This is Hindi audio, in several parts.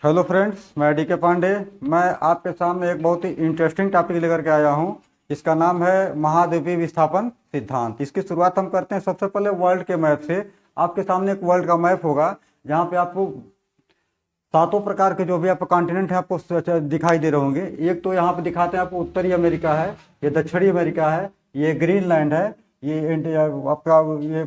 हेलो फ्रेंड्स, मैं डी के पांडे। मैं आपके सामने एक बहुत ही इंटरेस्टिंग टॉपिक लेकर के आया हूं। इसका नाम है महाद्वीपीय विस्थापन सिद्धांत। इसकी शुरुआत हम करते हैं सबसे पहले वर्ल्ड के मैप से। आपके सामने एक वर्ल्ड का मैप होगा जहां पे आपको सातों प्रकार के जो भी आपको कॉन्टिनेंट है आपको दिखाई दे रहे होंगे। एक तो यहाँ पे दिखाते हैं आपको उत्तरी अमेरिका है, ये दक्षिणी अमेरिका है, ये ग्रीनलैंड है, ये आपका ये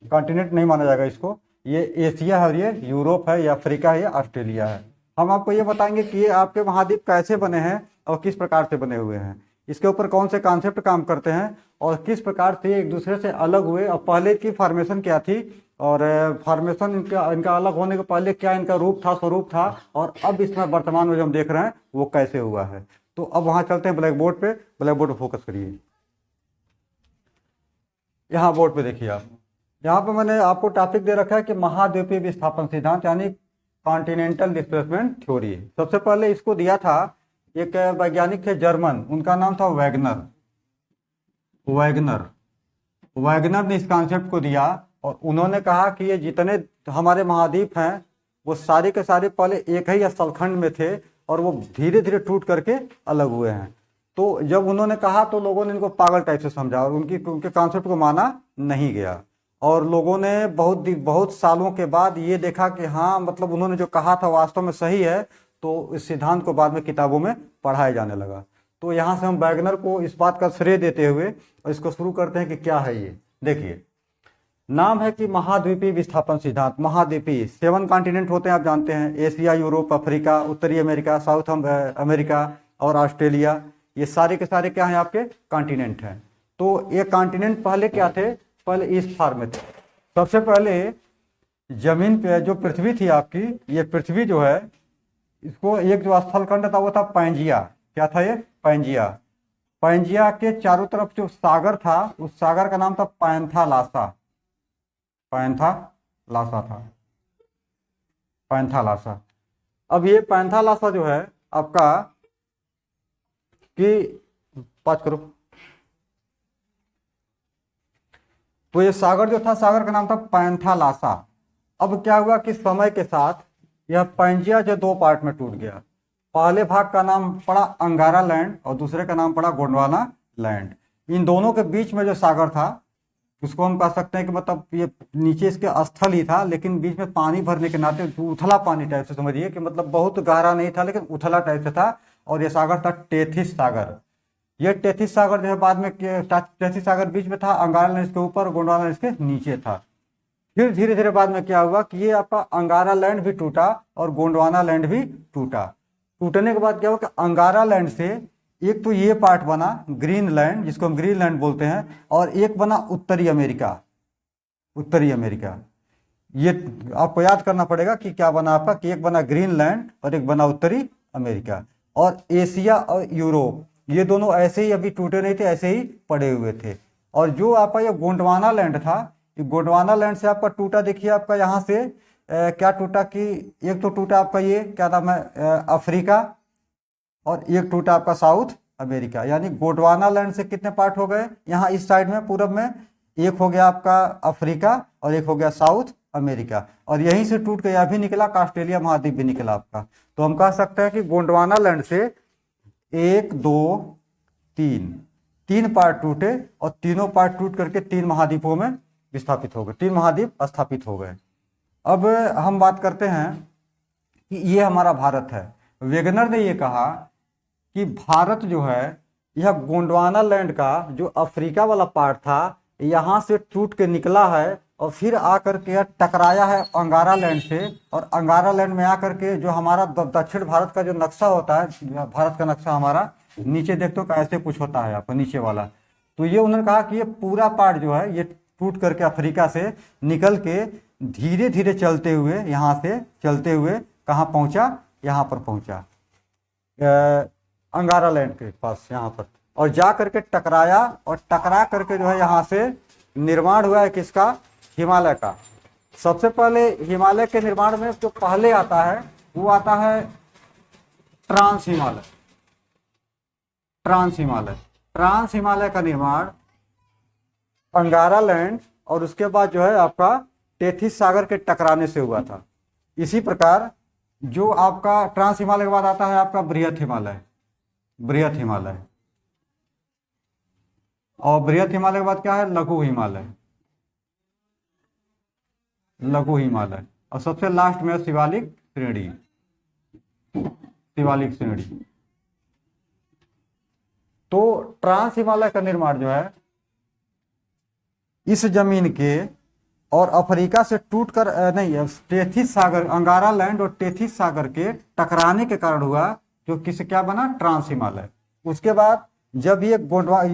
कॉन्टिनेंट नहीं माना जाएगा इसको, ये एशिया है, और ये यूरोप है, ये अफ्रीका है, ये ऑस्ट्रेलिया है। हम आपको ये बताएंगे कि ये आपके महाद्वीप कैसे बने हैं और किस प्रकार से बने हुए हैं, इसके ऊपर कौन से कॉन्सेप्ट काम करते हैं और किस प्रकार से एक दूसरे से अलग हुए और पहले की फॉर्मेशन क्या थी और फॉर्मेशन इनका अलग होने के पहले क्या इनका रूप था, स्वरूप था, और अब इसमें वर्तमान में जो हम देख रहे हैं वो कैसे हुआ है। तो अब वहाँ चलते हैं ब्लैक बोर्ड पे। ब्लैक बोर्ड पे फोकस करिए। यहाँ बोर्ड पे देखिए आप, यहाँ पे मैंने आपको टॉपिक दे रखा है कि महाद्वीपीय विस्थापन सिद्धांत यानी कॉन्टिनेंटल डिस्प्लेसमेंट थ्योरी। सबसे पहले इसको दिया था एक वैज्ञानिक थे जर्मन, उनका नाम था वैगनर। वैगनर वैगनर ने इस कॉन्सेप्ट को दिया और उन्होंने कहा कि ये जितने हमारे महाद्वीप हैं वो सारे के सारे पहले एक ही स्थलखंड में थे और वो धीरे धीरे टूट करके अलग हुए हैं। तो जब उन्होंने कहा तो लोगों ने इनको पागल टाइप से समझा और उनके कॉन्सेप्ट को माना नहीं गया। और लोगों ने बहुत सालों के बाद ये देखा कि हाँ, मतलब उन्होंने जो कहा था वास्तव में सही है। तो इस सिद्धांत को बाद में किताबों में पढ़ाया जाने लगा। तो यहाँ से हम वैगनर को इस बात का श्रेय देते हुए और इसको शुरू करते हैं कि क्या है ये। देखिए, नाम है कि महाद्वीपीय विस्थापन सिद्धांत। महाद्वीपीय 7 कॉन्टिनेंट होते हैं, आप जानते हैं, एशिया, यूरोप, अफ्रीका, उत्तरी अमेरिका, साउथ अमेरिका और ऑस्ट्रेलिया। ये सारे के सारे क्या हैं, आपके कॉन्टिनेंट हैं। तो ये कॉन्टिनेंट पहले क्या थे, पहले इस फार में थे। सबसे पहले जमीन पे जो पृथ्वी थी आपकी, ये पृथ्वी जो है, इसको एक जो स्थलखंड था वो था पैंजिया। क्या था ये, पैंजिया। पैंजिया के चारों तरफ जो सागर था उस सागर का नाम था पैंथालासा। पैंथालासा था, पैंथालासा। अब ये पैंथालासा जो है आपका कि 5 करो, तो ये सागर जो था, सागर का नाम था पैंथालासा। अब क्या हुआ कि समय के साथ यह पैंजिया जो 2 पार्ट में टूट गया। पहले भाग का नाम पड़ा अंगारा लैंड और दूसरे का नाम पड़ा गोंडवाना लैंड। इन दोनों के बीच में जो सागर था उसको हम कह सकते हैं कि मतलब ये नीचे इसके स्थल ही था, लेकिन बीच में पानी भरने के नाते उथला पानी टाइप से समझिए कि मतलब बहुत गहरा नहीं था लेकिन उथला टाइप से था। और ये सागर था टेथिस सागर। ये टेथिस सागर जो है बाद में टेथिस सागर बीच में था, अंगारा लैंड इसके ऊपर, गोंडवाना लैंड इसके नीचे था। फिर धीरे धीरे बाद में क्या हुआ कि ये आपका अंगारा लैंड भी टूटा और गोंडवाना लैंड भी टूटा। टूटने के बाद क्या हुआ कि अंगारा लैंड से एक तो ये पार्ट बना ग्रीनलैंड, जिसको हम ग्रीनलैंड बोलते हैं, और एक बना उत्तरी अमेरिका। उत्तरी अमेरिका, ये आपको याद करना पड़ेगा कि क्या बना आपका, कि एक बना ग्रीनलैंड और एक बना उत्तरी अमेरिका। और एशिया और यूरोप ये दोनों ऐसे ही अभी टूटे नहीं थे, ऐसे ही पड़े हुए थे। और जो आपका ये गोंडवाना लैंड था, ये गोंडवाना लैंड से आपका टूटा, देखिए आपका यहाँ से क्या टूटा कि एक तो टूटा आपका ये क्या नाम है, अफ्रीका, और एक टूटा आपका साउथ अमेरिका। यानी गोंडवाना लैंड से कितने पार्ट हो गए यहाँ इस साइड में पूरब में, एक हो गया आपका अफ्रीका और एक हो गया साउथ अमेरिका। और यहीं से टूट के यह भी निकला कि ऑस्ट्रेलिया महाद्वीप भी निकला आपका। तो हम कह सकते हैं कि गोंडवाना लैंड से 1 2 3 पार्ट टूटे और तीनों पार्ट टूट करके 3 महाद्वीपों में विस्थापित हो गए, 3 महाद्वीप स्थापित हो गए। अब हम बात करते हैं कि ये हमारा भारत है। वेगनर ने ये कहा कि भारत जो है यह गोंडवाना लैंड का जो अफ्रीका वाला पार्ट था यहाँ से टूट के निकला है और फिर आकर के यह टकराया है अंगारा लैंड से। और अंगारा लैंड में आकर के जो हमारा दक्षिण भारत का जो नक्शा होता है, भारत का नक्शा हमारा नीचे देखते हो कैसे कुछ होता है आपको नीचे वाला। तो ये उन्होंने कहा कि ये पूरा पार्ट जो है ये टूट करके अफ्रीका से निकल के धीरे धीरे चलते हुए यहाँ से चलते हुए कहाँ पहुँचा, यहाँ पर पहुँचा अंगारा लैंड के पास यहाँ पर, और जा करके टकराया। और टकरा करके जो है यहाँ से निर्माण हुआ है किसका, हिमालय का। सबसे पहले हिमालय के निर्माण में जो पहले आता है वो आता है trans Himalaya. Trans Himalaya, trans Himalaya का निर्माण अंगारा लैंड और उसके बाद जो है आपका टेथिस सागर के टकराने से हुआ था। इसी प्रकार जो आपका ट्रांस हिमालय के बाद आता है आपका बृहत हिमालय, बृहत हिमालय। और बृहत हिमालय के बाद क्या है, लघु हिमालय, लघु हिमालय। और सबसे लास्ट में शिवालिक श्रेणी, शिवालिक श्रेणी। तो ट्रांस हिमालय का निर्माण जो है इस जमीन के और अफ्रीका से टूटकर नहीं, टेथिस सागर, अंगारा लैंड और टेथिस सागर के टकराने के कारण हुआ, जो किस क्या बना, ट्रांस हिमालय। उसके बाद जब ये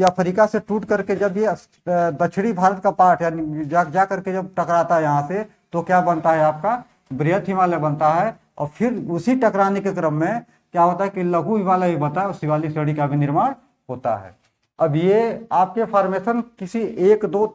अफ्रीका से टूट करके जब ये दक्षिणी भारत का पार्ट यानी जा करके जब टकराता है यहाँ से, तो क्या बनता है आपका बृहत हिमालय बनता है। और फिर उसी टकराने के क्रम में क्या होता है कि लघु हिमालय भी बनता है और शिवालिक श्रेणी का भी निर्माण होता है। अब ये आपके फॉर्मेशन किसी एक दो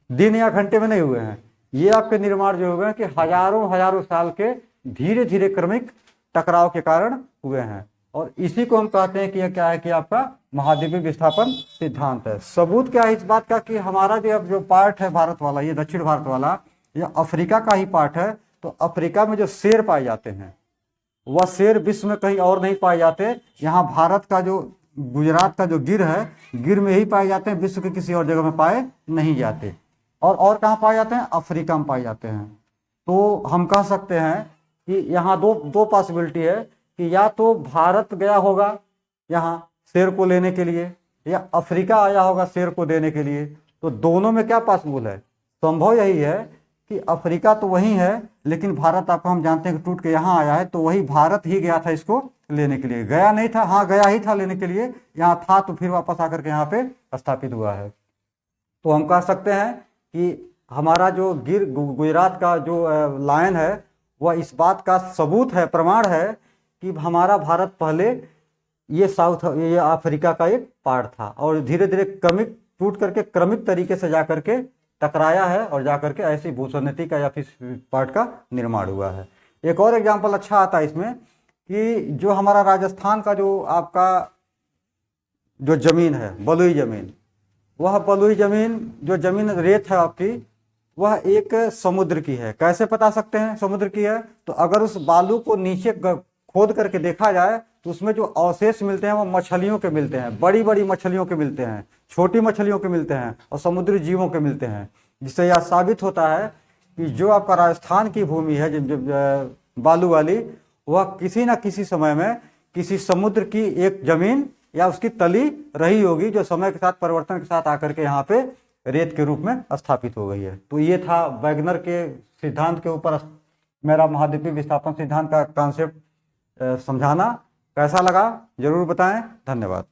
दिन या घंटे में नहीं हुए हैं, ये आपके निर्माण जो हुए हैं कि हजारों हजारों साल के धीरे धीरे क्रमिक टकराव के कारण हुए हैं। और इसी को हम कहते हैं कि यह क्या है कि आपका महाद्वीपीय विस्थापन सिद्धांत है। सबूत क्या है इस बात का कि हमारा जो पार्ट है भारत वाला, ये दक्षिण भारत वाला, ये अफ्रीका का ही पार्ट है। तो अफ्रीका में जो शेर पाए जाते हैं वह शेर विश्व में कहीं और नहीं पाए जाते। यहाँ भारत का जो गुजरात का जो गिर है, गिर में ही पाए जाते हैं, विश्व के किसी और जगह में पाए नहीं जाते। और कहाँ पाए जाते हैं, अफ्रीका में पाए जाते हैं। तो हम कह सकते हैं कि यहाँ दो पॉसिबिलिटी है कि या तो भारत गया होगा यहाँ शेर को लेने के लिए, या अफ्रीका आया होगा शेर को देने के लिए। तो दोनों में क्या पॉसिबल है, संभव यही है कि अफ्रीका तो वही है, लेकिन भारत आपको हम जानते हैं कि टूट के यहाँ आया है, तो वही भारत ही गया था इसको लेने के लिए। गया नहीं था, हाँ गया ही था लेने के लिए, यहाँ था तो फिर वापस आकर के यहाँ पे स्थापित हुआ है। तो हम कह सकते हैं कि हमारा जो गुजरात का जो लायन है वह इस बात का सबूत है, प्रमाण है कि हमारा भारत पहले ये अफ्रीका का एक पार्ट था और धीरे धीरे क्रमिक टूट करके क्रमिक तरीके से जा करके टकराया है और जा करके ऐसी भूसन्नति का या फिर पार्ट का निर्माण हुआ है। एक और एग्जाम्पल अच्छा आता है इसमें कि जो हमारा राजस्थान का जो आपका जो जमीन है, बलुई जमीन, वह बलुई जमीन जो जमीन रेत है आपकी, वह एक समुद्र की है। कैसे बता सकते हैं समुद्र की है, तो अगर उस बालू को नीचे खोद करके देखा जाए तो उसमें जो अवशेष मिलते हैं वो मछलियों के मिलते हैं, बड़ी बड़ी मछलियों के मिलते हैं, छोटी मछलियों के मिलते हैं और समुद्री जीवों के मिलते हैं। जिससे यह साबित होता है कि जो आपका राजस्थान की भूमि है बालू वाली, वह किसी न किसी समय में किसी समुद्र की एक जमीन या उसकी तली रही होगी, जो समय के साथ परिवर्तन के साथ आकर के यहाँ पे रेत के रूप में स्थापित हो गई है। तो ये था वैगनर के सिद्धांत के ऊपर मेरा महाद्वीपीय विस्थापन सिद्धांत का कॉन्सेप्ट समझाना। कैसा लगा जरूर बताएं। धन्यवाद।